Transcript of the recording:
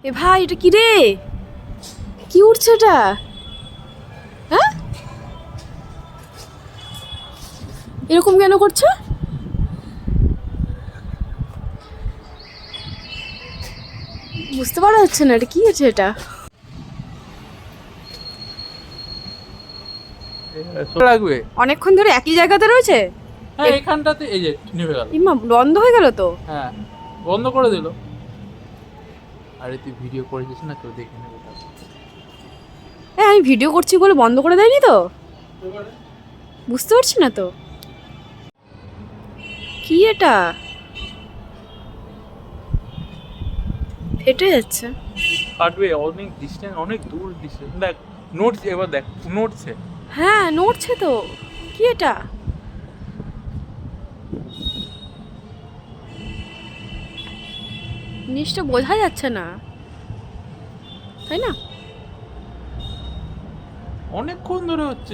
এ ভাই, এটা কি রে? কি উঠছে এটা? হ্যাঁ, এরকম কেন করছো? বুঝতে পারা যাচ্ছে না এটা কি আছে। এটা লাগবে। অনেকক্ষণ ধরে একই জায়গাতে রয়েছে। হ্যাঁ, এখানটাতে এই যে নেমে গেল। ইমা, বন্ধ হয়ে গেল তো। হ্যাঁ, বন্ধ করে দিল। আরে তুই ভিডিও করেছিস না, কেউ দেখে নেবে তারপর। হ্যাঁ, আমি ভিডিও করছি বলে বন্ধ করে দেয়নি তো। বুঝতে পারছি না তো কি এটা। ফেটে যাচ্ছে। কাটবে, অনেক ডিস্টেন্স, অনেক দূর ডিস্টেন্স। দেখ নড়ছে, এবার দেখ নড়ছে। হ্যাঁ, নড়ছে তো। কি এটা? জিনিসটা বোঝা যাচ্ছে না, তাই না? অনেকক্ষণ ধরে হচ্ছে।